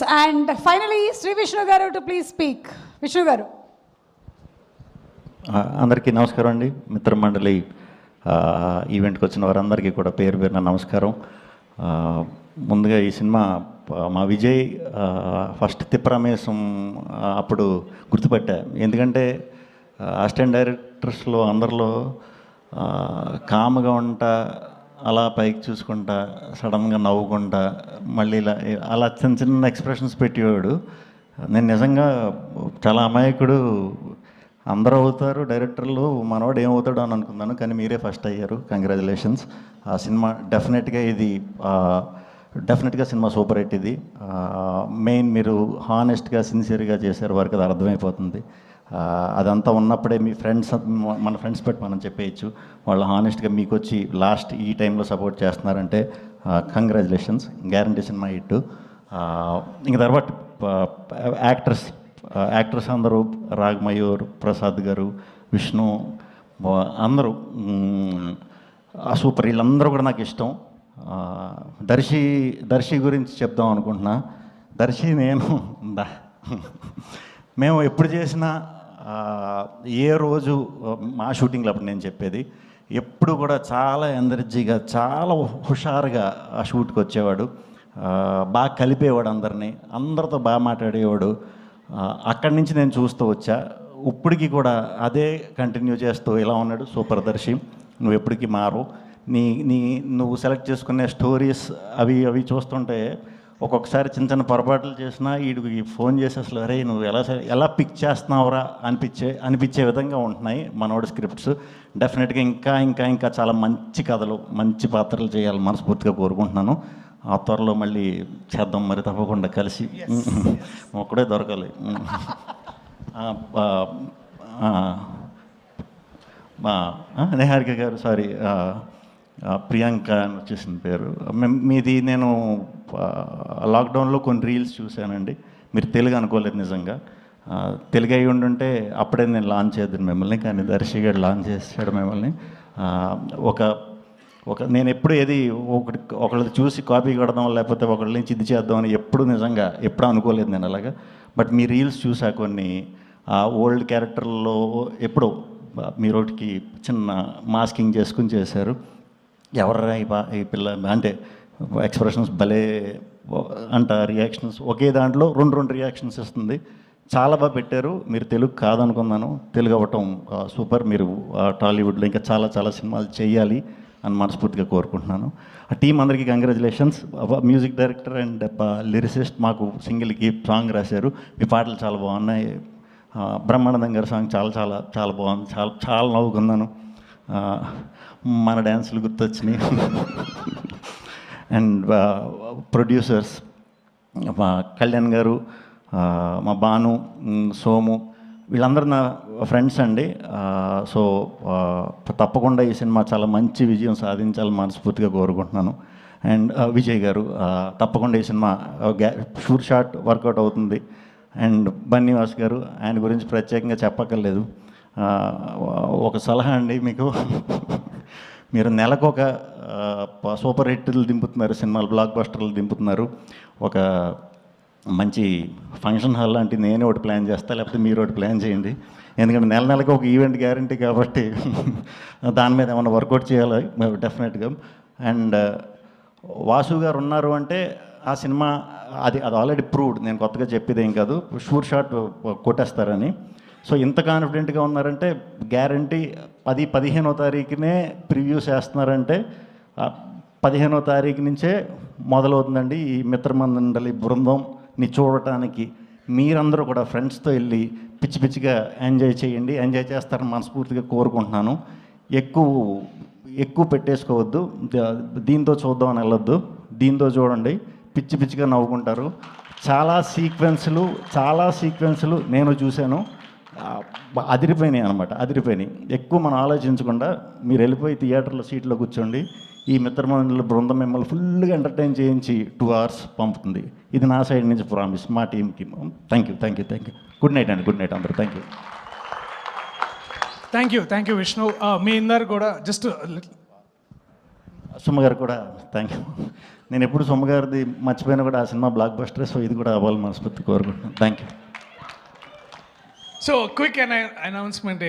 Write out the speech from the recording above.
And finally, Sri Vishnu Garu to please speak. Vishnu Garu. అందరికీ నమస్కారం అండి. మిత్రమండలి ఈవెంట్కి వచ్చిన వారందరికీ కూడా పేరు పేరున నమస్కారం. ముందుగా ఈ సినిమా మా విజయ్ ఫస్ట్ తిప్పరమేశం అప్పుడు గుర్తుపట్టా. ఎందుకంటే అసిస్టెంట్ డైరెక్టర్స్లో అందరిలో కామ్గా ఉంటా, అలా పైకి చూసుకుంటా, సడన్గా నవ్వుకుంటా, మళ్ళీ అలా చిన్న చిన్న ఎక్స్ప్రెషన్స్ పెట్టేవాడు. నేను నిజంగా చాలా అమాయకుడు, అందరూ అవుతారు డైరెక్టర్లు, మనవాడు ఏమవుతాడు అని అనుకున్నాను, కానీ మీరే ఫస్ట్ అయ్యారు. కంగ్రాచులేషన్స్. ఆ సినిమా డెఫినెట్గా సినిమా సూపర్ హిట్. ఇది మెయిన్ మీరు హానెస్ట్గా సిన్సియర్గా చేశారు, వారికి అది అర్థమైపోతుంది. అదంతా ఉన్నప్పుడే మీ ఫ్రెండ్స్, మన ఫ్రెండ్స్ పెట్టి మనం చెప్పేయచ్చు, వాళ్ళు హానెస్ట్గా మీకు వచ్చి లాస్ట్ ఈ టైంలో సపోర్ట్ చేస్తున్నారంటే కంగ్రాచులేషన్స్. Guarantee cinema hit. ఇంక తర్వాత యాక్టర్స్ అందరూ రాగ్మయూర్, ప్రసాద్ గారు, విష్ణు, అందరూ సూపర్. వీళ్ళందరూ కూడా నాకు ఇష్టం. దర్శి గురించి చెప్దాం అనుకుంటున్నా. దర్శి మేము ఎప్పుడు చేసినా ఏ రోజు మా షూటింగ్లో అప్పుడు నేను చెప్పేది, ఎప్పుడు కూడా చాలా ఎనర్జీగా, చాలా హుషారుగా ఆ షూట్కి వచ్చేవాడు. బాగా కలిపేవాడు అందరినీ, అందరితో బాగా మాట్లాడేవాడు. అక్కడి నుంచి నేను చూస్తూ వచ్చా. ఇప్పటికీ కూడా అదే కంటిన్యూ చేస్తూ ఇలా ఉన్నాడు. సూపర్ దర్శి, నువ్వు ఎప్పటికీ మారు. నువ్వు సెలెక్ట్ చేసుకునే స్టోరీస్ అవి చూస్తుంటే ఒక్కొక్కసారి చిన్న చిన్న పొరపాట్లు చేసినా వీడికి ఫోన్ చేసి అసలు అరే నువ్వు ఎలా పిక్ చేస్తున్నావురా అనిపించే విధంగా ఉంటున్నాయి మనోడి స్క్రిప్ట్స్. డెఫినెట్గా ఇంకా చాలా మంచి కథలు, మంచి పాత్రలు చేయాలని మనస్ఫూర్తిగా కోరుకుంటున్నాను. ఆ త్వరలో మళ్ళీ చేద్దాం మరి, తప్పకుండా కలిసి. ఒక్కడే దొరకాలి. నిహారిక గారు, సారీ ప్రియాంక అని వచ్చేసిన పేరు మీది. నేను లాక్డౌన్లో కొన్ని రీల్స్ చూశానండి. మీరు తెలుగు అనుకోలేదు నిజంగా. తెలుగు అయి ఉండుంటే అప్పుడే నేను లాంచ్ చేద్దాను మిమ్మల్ని, కానీ దర్శి గారు లాంచ్ చేసాడు మిమ్మల్ని. నేను ఎప్పుడు ఏది ఒకళ్ళది చూసి కాపీ కొడదాం, లేకపోతే ఒకళ్ళ నుంచి ఇది చేద్దామని ఎప్పుడు అనుకోలేదు నేను అలాగా. బట్ మీ రీల్స్ చూసా కొన్ని ఓల్డ్ క్యారెక్టర్లో ఎప్పుడో మీరు ఒకటికి చిన్న మాస్కింగ్ చేసుకుని చేశారు. ఎవర్రా ఈ పిల్ల అంటే ఎక్స్ప్రెషన్స్ భలే అంట, రియాక్షన్స్ ఒకే దాంట్లో రెండు రియాక్షన్స్ ఇస్తుంది. చాలా బాగా పెట్టారు. మీరు తెలుగు కాదనుకున్నాను, తెలుగు అవ్వటం సూపర్. మీరు టాలీవుడ్లో ఇంకా చాలా సినిమాలు చేయాలి అని మనస్ఫూర్తిగా కోరుకుంటున్నాను. ఆ టీం అందరికీ congratulations. Music director and lyricist మాకు సింగిల్కి సాంగ్ రాశారు. మీ పాటలు చాలా బాగున్నాయి. బ్రహ్మానందం గారి సాంగ్ చాలా బాగుంది. చాలా నవ్వుకున్నాను. మన డ్యాన్సులు గుర్తొచ్చినాయి. అండ్ ప్రొడ్యూసర్స్ మా కళ్యాణ్ గారు, మా భాను, సోము, వీళ్ళందరూ నా ఫ్రెండ్స్ అండి. సో తప్పకుండా ఈ సినిమా చాలా మంచి విజయం సాధించాలని మనస్ఫూర్తిగా కోరుకుంటున్నాను. అండ్ విజయ్ గారు, తప్పకుండా ఈ సినిమా షూర్ షాట్ వర్కౌట్ అవుతుంది. అండ్ బన్నీవాస్ గారు, ఆయన గురించి ప్రత్యేకంగా చెప్పక్కర్లేదు. ఒక సలహా అండి మీకు, మీరు నెలకు ఒక సూపర్ హిట్లు దింపుతున్నారు, సినిమాలు బ్లాక్ బస్టర్లు దింపుతున్నారు. ఒక మంచి ఫంక్షన్ హాల్ లాంటి నేనే ఒకటి ప్లాన్ చేస్తా, లేకపోతే మీరు ఒకటి ప్లాన్ చేయండి. ఎందుకంటే నెలకు ఒక ఈవెంట్ గ్యారంటీ కాబట్టి దాని మీద ఏమైనా వర్కౌట్ చేయాలి డెఫినెట్గా. అండ్ వాసు గారు ఉన్నారు అంటే ఆ సినిమా అది ఆల్రెడీ ప్రూవ్డ్. నేను కొత్తగా చెప్పేది ఏం కాదు, షూర్ షాట్ కొట్టేస్తారని. సో ఇంత కాన్ఫిడెంట్గా ఉన్నారంటే గ్యారంటీ 15వ తారీఖునే ప్రివ్యూస్ వేస్తున్నారంటే 15వ తారీఖు నుంచే మొదలవుతుందండి ఈ మిత్రమండలి బృందంని చూడటానికి. మీరందరూ కూడా ఫ్రెండ్స్తో వెళ్ళి పిచ్చిగా ఎంజాయ్ చేయండి. ఎంజాయ్ చేస్తారని మనస్ఫూర్తిగా కోరుకుంటున్నాను. ఎక్కువ పెట్టేసుకోవద్దు. దీంతో చూద్దామని వెళ్ళొద్దు, దీంతో చూడండి, పిచ్చిగా నవ్వుకుంటారు. చాలా సీక్వెన్సులు నేను చూశాను, అదిరిపోయినాయి అనమాట. ఎక్కువ మనం ఆలోచించకుండా మీరు వెళ్ళిపోయి థియేటర్లో సీట్లో కూర్చోండి. ఈ మిత్రమండలి బృందం మిమ్మల్ని ఫుల్గా ఎంటర్టైన్ చేయించి 2 hours పంపుతుంది. ఇది నా సైడ్ నుంచి ప్రామిస్ మా టీంకి. Thank you. గుడ్ నైట్ అండి. గుడ్ నైట్ అందరూ. Thank you. Thank you Vishnu. మీ అందరు కూడా జస్ట్ సుమ గారు కూడా థ్యాంక్ యూ. నేను ఎప్పుడు సుమ గారిది మర్చిపోయినా కూడా ఆ సినిమా బ్లాక్ బస్టర్, సో ఇది కూడా అవ్వాలని మనస్ఫూర్తి కోరుకుంటున్నాను. Thank you. So, quick announcement.